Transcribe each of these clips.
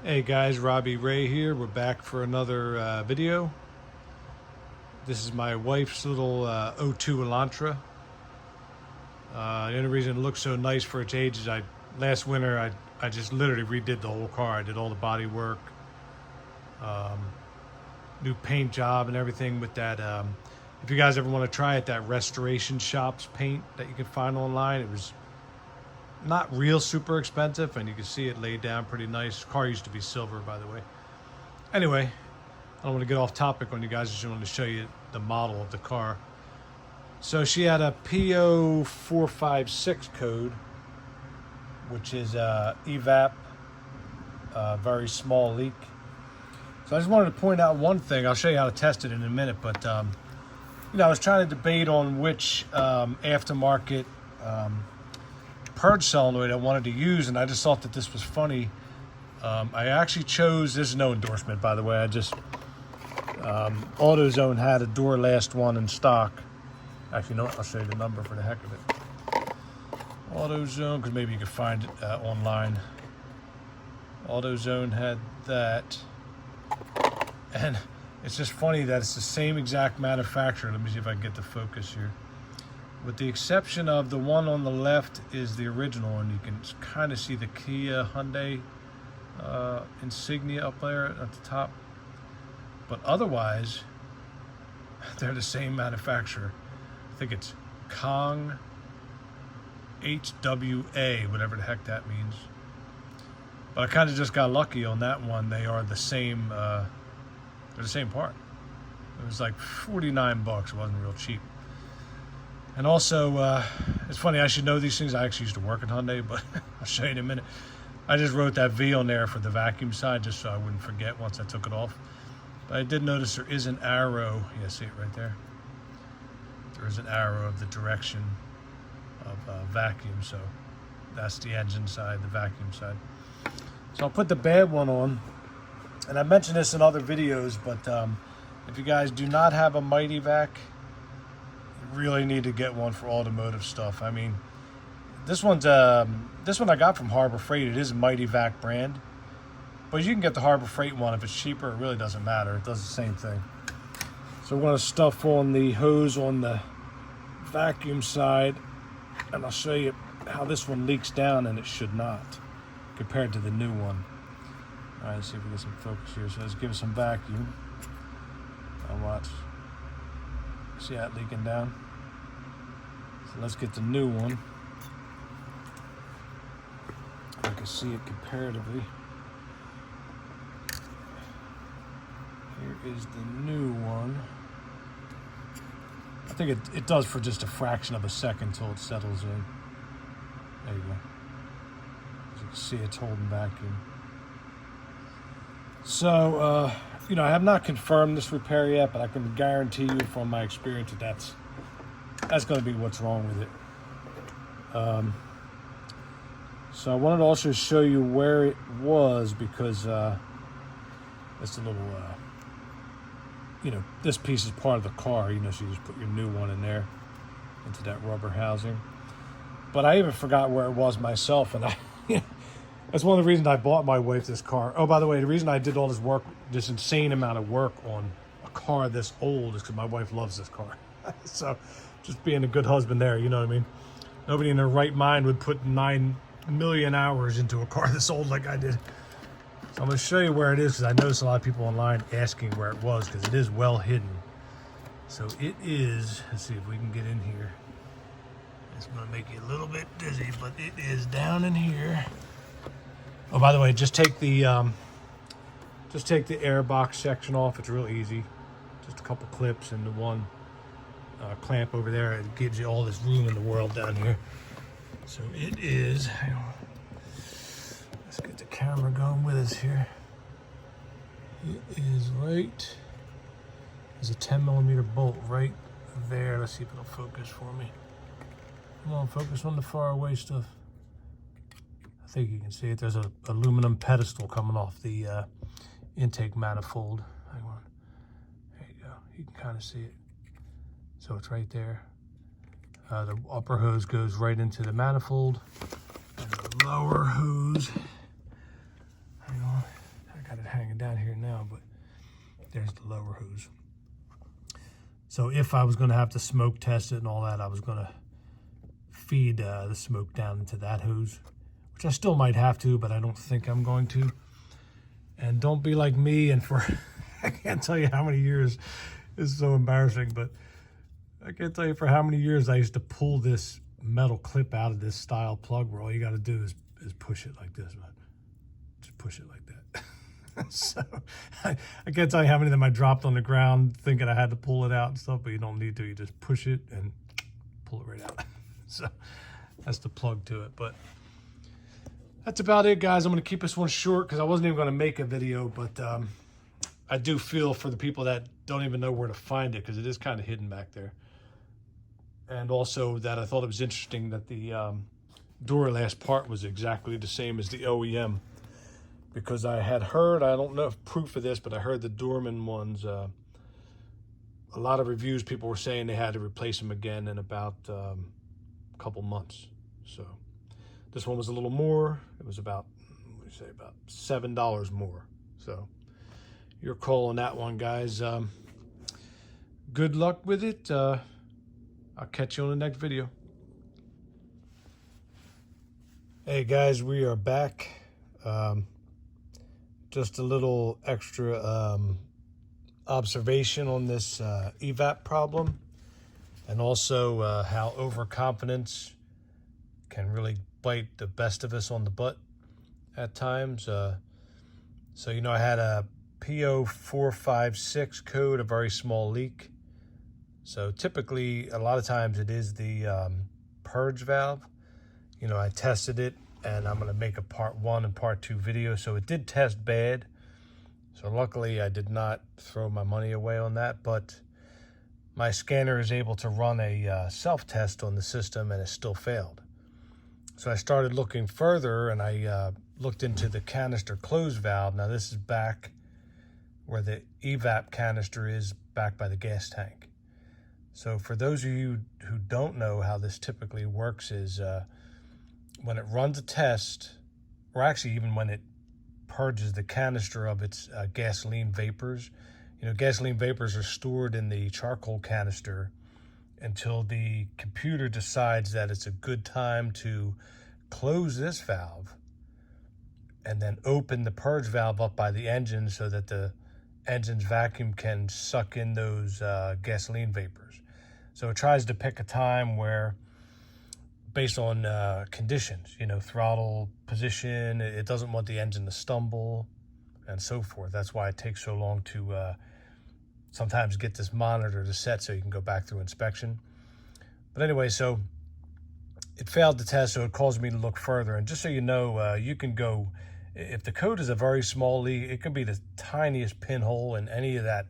Hey guys, Robbie Ray here. We're back for another video. This is my wife's little 02 Elantra. The only reason it looks so nice for its age is last winter I just literally redid the whole car. I did all the body work, new paint job and everything with that. If you guys ever want to try it, that Restoration Shops paint that you can find online, it was not real super expensive, and you can see it laid down pretty nice. Car used to be silver, by the way. Anyway, I don't want to get off topic on you guys. I just wanted to show you the model of the car. So she had a PO456 code, which is evap, very small leak. So I just wanted to point out one thing. I'll show you how to test it in a minute, but I was trying to debate on which aftermarket purge solenoid I wanted to use, and I just thought that this was funny. I actually chose, this is no endorsement by the way, AutoZone had a Duralast one in stock. Actually, no, I'll show you the number for the heck of it. AutoZone, because maybe you could find it online. AutoZone had that, and it's just funny that it's the same exact manufacturer. Let me see if I can get the focus here. With the exception of the one on the left is the original, and you can kind of see the Kia Hyundai insignia up there at the top. But otherwise, they're the same manufacturer. I think it's Kong HWA, whatever the heck that means. But I kind of just got lucky on that one. They are the same. They're the same part. It was like 49 bucks. It wasn't real cheap. And also, it's funny, I should know these things. I actually used to work at Hyundai, but I'll show you in a minute. I just wrote that V on there for the vacuum side, just so I wouldn't forget once I took it off. But I did notice there is an arrow. Yeah, see it right there? There is an arrow of the direction of vacuum, so that's the engine side, the vacuum side. So I'll put the bad one on. And I mentioned this in other videos, but if you guys do not have a Mighty Vac, really need to get one for automotive stuff. I mean, this one I got from Harbor Freight. It is a Mighty Vac brand, but you can get the Harbor Freight one if it's cheaper. It really doesn't matter. It does the same thing. So we're going to stuff on the hose on the vacuum side, and I'll show you how this one leaks down, and it should not compared to the new one. All right, let's see if we get some focus here. So let's give it some vacuum and watch. See that leaking down? So let's get the new one. I can see it comparatively. Here is the new one. I think it does for just a fraction of a second until it settles in. There you go. As you can see, it's holding vacuum. So, I have not confirmed this repair yet, but I can guarantee you from my experience that that's going to be what's wrong with it. So I wanted to also show you where it was, because it's a little, this piece is part of the car, so you just put your new one in there into that rubber housing. But I even forgot where it was myself, and that's one of the reasons I bought my wife this car. Oh, by the way, the reason I did all this work, this insane amount of work on a car this old, is because my wife loves this car. So just being a good husband there, you know what I mean? Nobody in their right mind would put 9 million hours into a car this old like I did. So I'm going to show you where it is, because I noticed a lot of people online asking where it was, because it is well hidden. So it is, let's see if we can get in here. It's going to make you a little bit dizzy, but it is down in here. Oh, by the way, just take the air box section off. It's real easy. Just a couple clips and the one clamp over there. It gives you all this room in the world down here. So it is, hang on. Let's get the camera going with us here. It is right, there's a 10mm bolt right there. Let's see if it'll focus for me. Come on, focus on the far away stuff. I think you can see it. There's an aluminum pedestal coming off the intake manifold. Hang on. There you go. You can kind of see it. So it's right there. The upper hose goes right into the manifold. And the lower hose, hang on, down here now, but there's the lower hose. So if I was going to have to smoke test it and all that, I was going to feed the smoke down into that hose, which I still might have to, but I don't think I'm going to. And don't be like me and for, I can't tell you how many years, this is so embarrassing, but I can't tell you for how many years I used to pull this metal clip out of this style plug where all you got to do is push it like this, man. Just push it like that. So I can't tell you how many of them I dropped on the ground thinking I had to pull it out and stuff, but you don't need to. You just push it and pull it right out. So that's the plug to it. But that's about it, guys. I'm going to keep this one short because I wasn't even going to make a video, but I do feel for the people that don't even know where to find it because it is kind of hidden back there. And also that I thought it was interesting that the Duralast part was exactly the same as the OEM, because I had heard, I don't know if proof of this, but I heard the Dorman ones, a lot of reviews, people were saying they had to replace them again in about a couple months. So this one was a little more. It was about, what do you say, about $7 more. So your call on that one, guys. Good luck with it. I'll catch you on the next video. Hey guys, we are back. Just a little extra observation on this evap problem, and also how overconfidence can really bite the best of us on the butt at times. So, you know, I had a PO456 code, a very small leak. So typically, a lot of times it is the purge valve. You know, I tested it, and I'm going to make a part 1 and part 2 video. So it did test bad. So luckily, I did not throw my money away on that. But my scanner is able to run a self-test on the system, and it still failed. So I started looking further, and I looked into the canister close valve. Now, this is back where the evap canister is, back by the gas tank. So for those of you who don't know how this typically works is when it runs a test, or actually even when it purges the canister of its gasoline vapors. You know, gasoline vapors are stored in the charcoal canister until the computer decides that it's a good time to close this valve and then open the purge valve up by the engine so that the engine's vacuum can suck in those gasoline vapors. So it tries to pick a time where, based on conditions, you know, throttle position, it doesn't want the engine to stumble and so forth. That's why it takes so long to sometimes get this monitor to set so you can go back through inspection. But anyway, so it failed the test, so it caused me to look further. And just so you know, you can go, if the code is a very small leak, it can be the tiniest pinhole in any of that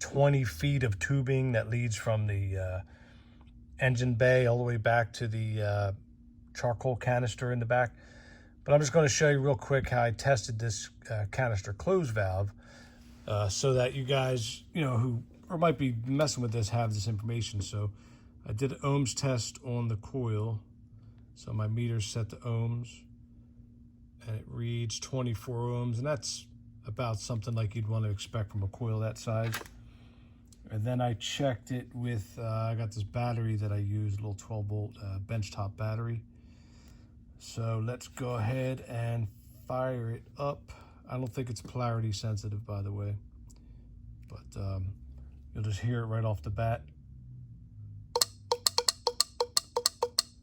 20 feet of tubing that leads from the engine bay all the way back to the charcoal canister in the back. But I'm just going to show you real quick how I tested this canister close valve so that you guys, you know, who or might be messing with this have this information. So I did an ohms test on the coil. So my meter's set to ohms, and it reads 24 ohms, and that's about something like you'd want to expect from a coil that size. And then I checked it with, I got this battery that I use, a little 12-volt benchtop battery. So let's go ahead and fire it up. I don't think it's polarity sensitive, by the way, but you'll just hear it right off the bat.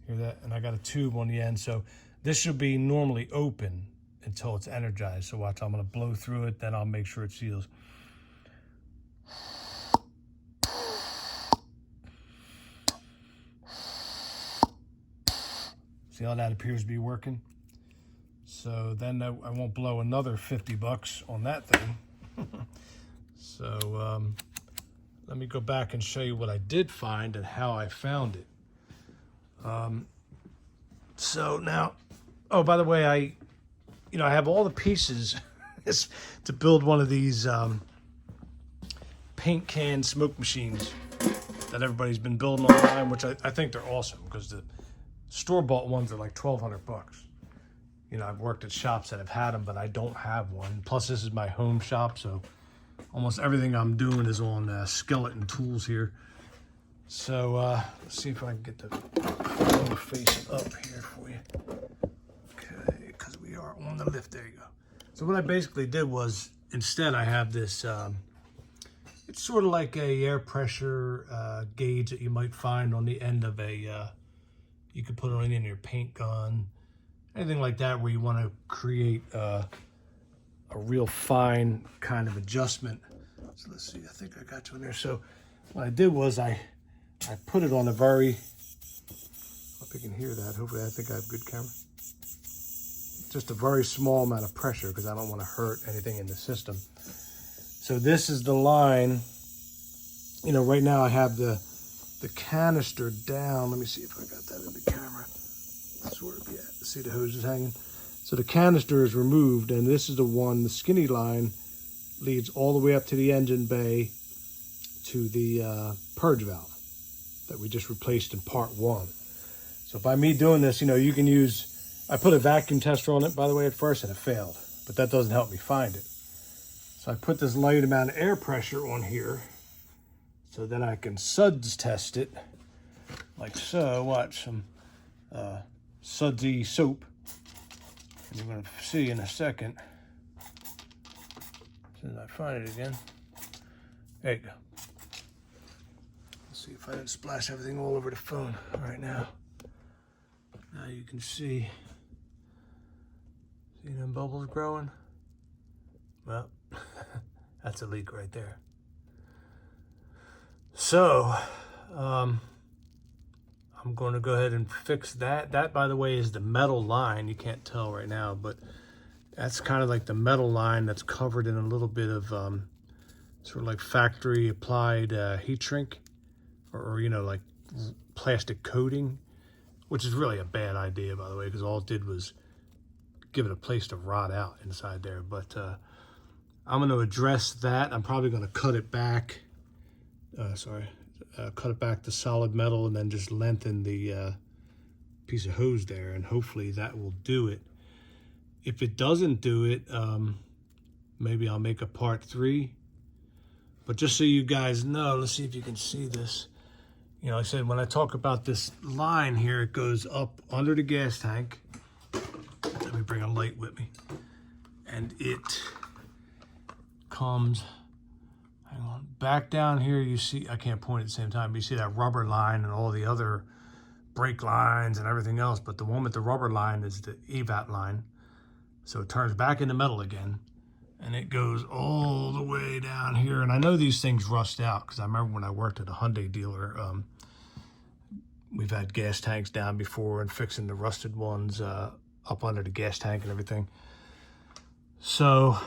Hear that? And I got a tube on the end, so this should be normally open until it's energized. So watch, I'm going to blow through it, then I'll make sure it seals. See how that appears to be working? So then I won't blow another 50 bucks on that thing. So let me go back and show you what I did find and how I found it. So now, oh, by the way, I have all the pieces to build one of these paint can smoke machines that everybody's been building online, which I think they're awesome because the store-bought ones are like 1,200 bucks. You know, I've worked at shops that have had them, but I don't have one. Plus, this is my home shop, so almost everything I'm doing is on skeleton tools here. So let's see if I can get the phone facing up here for you. Okay, because we are on the lift. There you go. So what I basically did was, instead I have this, it's sort of like a air pressure gauge that you might find on the end of a, you could put it in your paint gun, anything like that, where you want to create a real fine kind of adjustment. So let's see, I think I got you in there. So what I did was I put it on a very, hope you can hear that. Hopefully I think I have good camera. Just a very small amount of pressure because I don't want to hurt anything in the system. So this is the line. You know, right now I have the canister down. Let me see if I got that in the camera. Sort of, yeah. See the hose is hanging. So the canister is removed, and this is the one, the skinny line leads all the way up to the engine bay to the purge valve that we just replaced in part 1. So by me doing this, you know, you can use, I put a vacuum tester on it, by the way, at first, and it failed, but that doesn't help me find it. So I put this light amount of air pressure on here so then I can suds test it like so. Watch some sudsy soap, and you're going to see in a second. As soon as I find it again. There you go. Let's see if I didn't splash everything all over the phone right now. Now you can see them bubbles growing? Well, that's a leak right there. So, I'm going to go ahead and fix that. That, by the way, is the metal line. You can't tell right now, but that's kind of like the metal line that's covered in a little bit of sort of like factory applied heat shrink, or you know, like plastic coating, which is really a bad idea, by the way, because all it did was give it a place to rot out inside there. But I'm going to address that. I'm probably going to cut it back. Cut it back to solid metal and then just lengthen the piece of hose there, and hopefully that will do it. If it doesn't do it, maybe I'll make a part 3. But just so you guys know, let's see if you can see this. You know, like I said, when I talk about this line here, it goes up under the gas tank. Let me bring a light with me. And it comes, hang on, back down here. You see, I can't point at the same time, but you see that rubber line and all the other brake lines and everything else. But the one with the rubber line is the evap line. So it turns back into metal again, and it goes all the way down here. And I know these things rust out because I remember when I worked at a Hyundai dealer, we've had gas tanks down before and fixing the rusted ones up under the gas tank and everything. So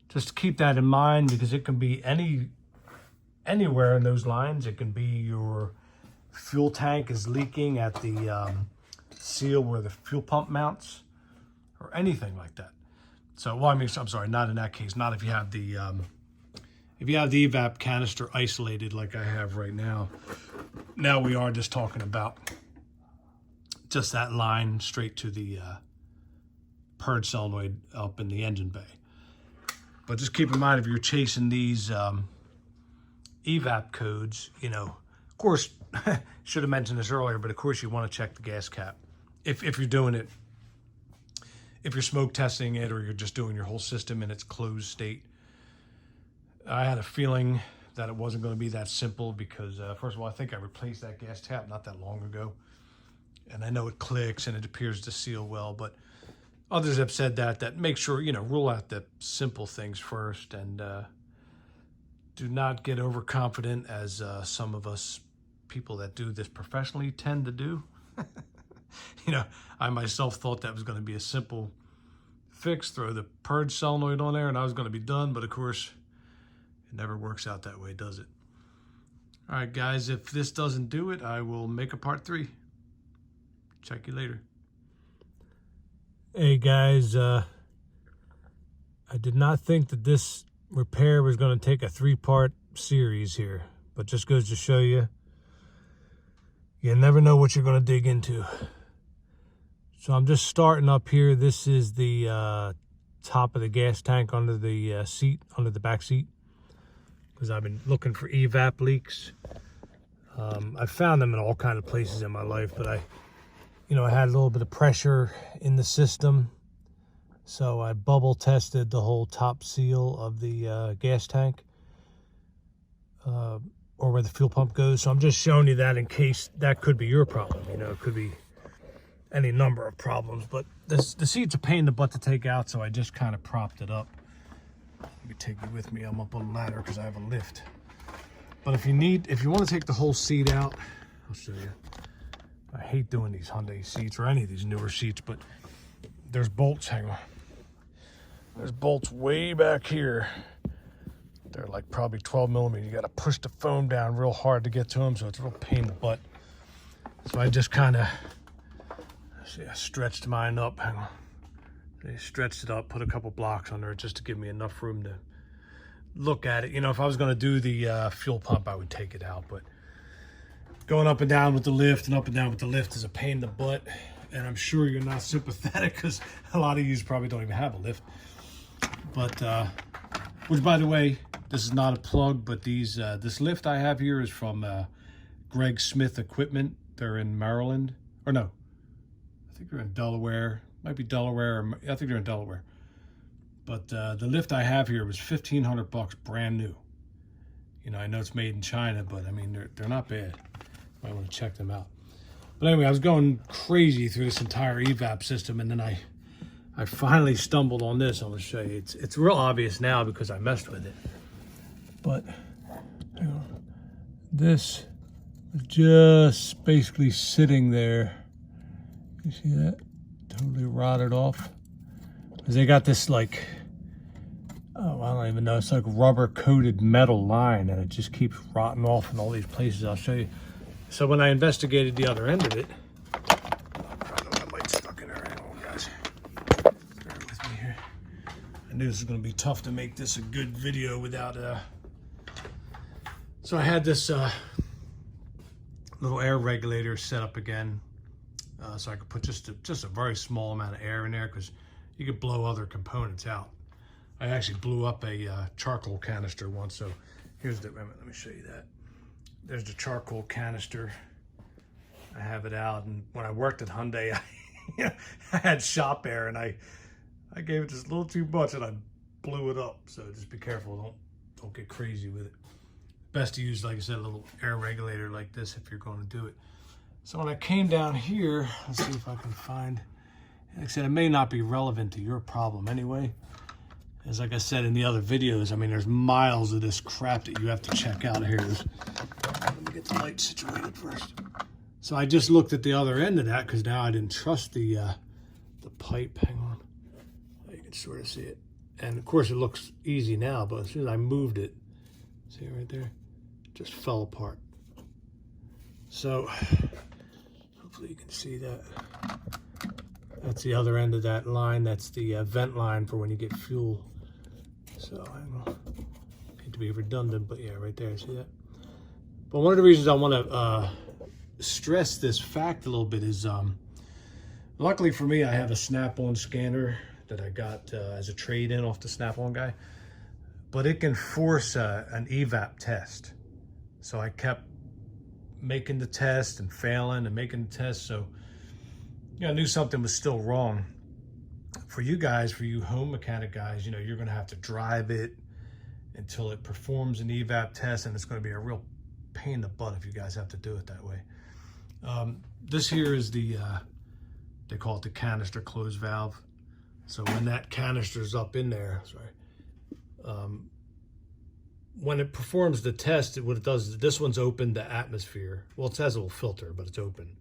just keep that in mind, because it can be anywhere in those lines. It can be your fuel tank is leaking at the seal where the fuel pump mounts, or anything like that. So, well, I mean, I'm sorry, not in that case. Not if you have the evap canister isolated like I have right now. Now we are just talking about just that line straight to the purge solenoid up in the engine bay. But just keep in mind, if you're chasing these evap codes, you know, of course, should have mentioned this earlier, but of course you want to check the gas cap. If you're doing it, if you're smoke testing it, or you're just doing your whole system in its closed state. I had a feeling that it wasn't going to be that simple because, first of all, I think I replaced that gas tap not that long ago. And I know it clicks and it appears to seal well, but others have said that make sure, you know, rule out the simple things first, and do not get overconfident, as some of us people that do this professionally tend to do. You know, I myself thought that was going to be a simple fix, throw the purge solenoid on there and I was going to be done, but of course it never works out that way, does it? All right, guys, if this doesn't do it, I will make a part 3. Check you later. Hey guys, I did not think that this repair was going to take a 3-part series here, but just goes to show you, you never know what you're going to dig into. So I'm just starting up here. This is the top of the gas tank under the seat, under the back seat, because I've been looking for evap leaks. I found them in all kind of places in my life, but I had a little bit of pressure in the system, so I bubble tested the whole top seal of the gas tank, or where the fuel pump goes. So I'm just showing you that in case that could be your problem. It could be any number of problems, but the seat's a pain in the butt to take out, so I just kind of propped it up. Let me take you with me. I'm up on a ladder because I have a lift. But if you want to take the whole seat out, I'll show you. I hate doing these Hyundai seats or any of these newer seats, but there's bolts. Hang on. There's bolts way back here. They're like probably 12 millimeter. You got to push the foam down real hard to get to them, so it's a real pain in the butt. So I just kind of, I stretched mine up. Hang on. I stretched it up, put a couple blocks under it just to give me enough room to look at it. If I was going to do the fuel pump, I would take it out, but going up and down with the lift and up and down with the lift is a pain in the butt, and I'm sure you're not sympathetic because a lot of you probably don't even have a lift. But which, by the way, this is not a plug, but this lift I have here is from Greg Smith Equipment. They're in Maryland, or no, I think they're in Delaware. Might be Delaware, or I think they're in Delaware. But the lift I have here was $1,500 brand new. I know it's made in China, but I mean, they're not bad. Might want to check them out. But anyway, I was going crazy through this entire evap system, and then I finally stumbled on this. I'm going to show you. It's real obvious now because I messed with it. But this was just basically sitting there. You see that? Totally rotted off. Because they got this like, oh, I don't even know. It's like rubber coated metal line, and it just keeps rotting off in all these places. I'll show you. So when I investigated the other end of it, I got my light stuck in there. Hang on, guys. Bear with me here. I knew this was going to be tough to make this a good video without So I had this little air regulator set up again, so I could put just a very small amount of air in there, because you could blow other components out. I actually blew up a charcoal canister once. So here's the, let me show you that. There's the charcoal canister. I have it out, and when I worked at Hyundai, I had shop air, and I gave it just a little too much, and I blew it up. So just be careful, don't get crazy with it. Best to use, like I said, a little air regulator like this if you're going to do it. So when I came down here, let's see if I can find, like I said, it may not be relevant to your problem anyway. As like I said in the other videos, I mean, there's miles of this crap that you have to check out here. Let me get the light situated first. So I just looked at the other end of that because now I didn't trust the pipe. Hang on. You can sort of see it. And of course it looks easy now, but as soon as I moved it, see it right there? It just fell apart. So hopefully you can see that. That's the other end of that line. That's the vent line for when you get fuel. So I don't hate to be redundant, but yeah, right there, see that? But one of the reasons I want to stress this fact a little bit is, luckily for me, I have a Snap-on scanner that I got as a trade-in off the Snap-on guy, but it can force an evap test. So I kept making the test and failing and making the test. So I knew something was still wrong. For you guys, for you home mechanic guys, you're going to have to drive it until it performs an evap test, and it's going to be a real pain in the butt if you guys have to do it that way. This here is the, they call it the canister close valve. So when that canister's up in there, when it performs the test, what it does is this one's open to atmosphere. Well, it has a little filter, but it's open.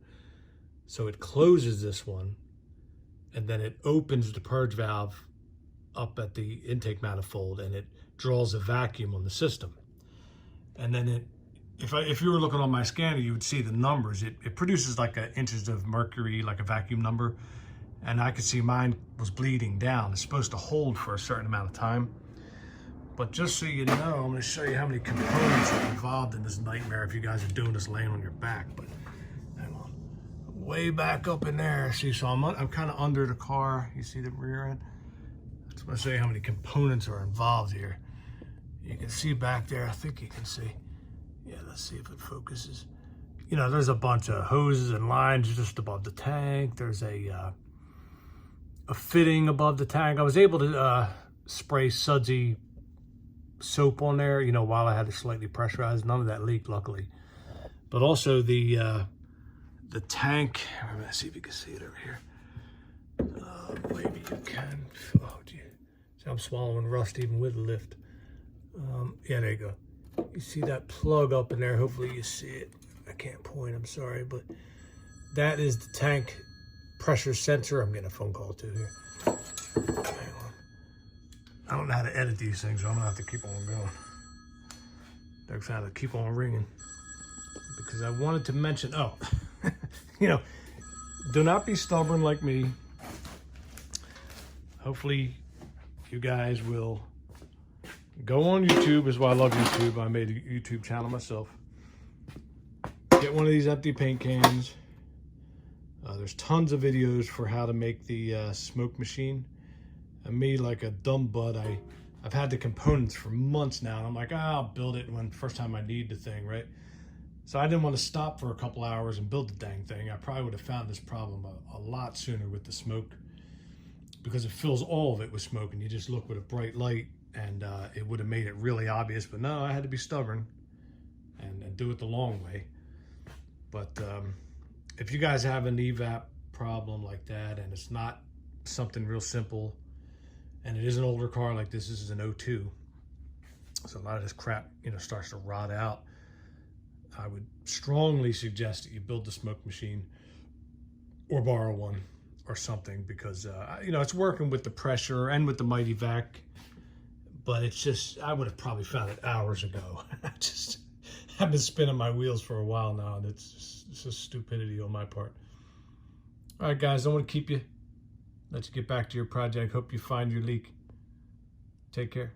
So it closes this one, and then it opens the purge valve up at the intake manifold, and it draws a vacuum on the system. And then if you were looking on my scanner, you would see the numbers. It produces like inches of mercury, like a vacuum number. And I could see mine was bleeding down. It's supposed to hold for a certain amount of time. But just so you know, I'm going to show you how many components are involved in this nightmare if you guys are doing this laying on your back. But hang on. way back up in there. See, so I'm kind of under the car. You see the rear end? I just want to show you how many components are involved here. You can see back there. I think you can see. Yeah, let's see if it focuses. You know, there's a bunch of hoses and lines just above the tank. There's a fitting above the tank. I was able to spray sudsy soap on there, you know, while I had it slightly pressurized. None of that leaked, luckily. But also the tank. Let's see if you can see it over here. Maybe you can. Oh, gee. See, I'm swallowing rust even with the lift. Yeah, there you go. You see that plug up in there? Hopefully you see it. I can't point, I'm sorry, but that is the tank pressure sensor. I'm getting a phone call too here. Hang on. I don't know how to edit these things, so I'm gonna have to keep on going. They're gonna have to keep on ringing because I wanted to mention, oh, you know, do not be stubborn like me. Hopefully you guys will go on YouTube, is why I love YouTube. I made a YouTube channel myself. Get one of these empty paint cans. There's tons of videos for how to make the smoke machine. And me, like a dumb butt, I've had the components for months now, and I'm like, I'll build it when first time I need the thing, right? So I didn't want to stop for a couple hours and build the dang thing. I probably would have found this problem a lot sooner with the smoke, because it fills all of it with smoke, and you just look with a bright light, and it would have made it really obvious. But no, I had to be stubborn and do it the long way. But if you guys have an evap problem like that, and it's not something real simple, and it is an older car like this is an 02, so a lot of this crap, you know, starts to rot out, I would strongly suggest that you build the smoke machine or borrow one or something, because you know, it's working with the pressure and with the mighty vac, but it's just, I would have probably found it hours ago. I've been spinning my wheels for a while now, and it's just stupidity on my part. All right, guys, I don't want to keep you. Let you get back to your project. Hope you find your leak. Take care.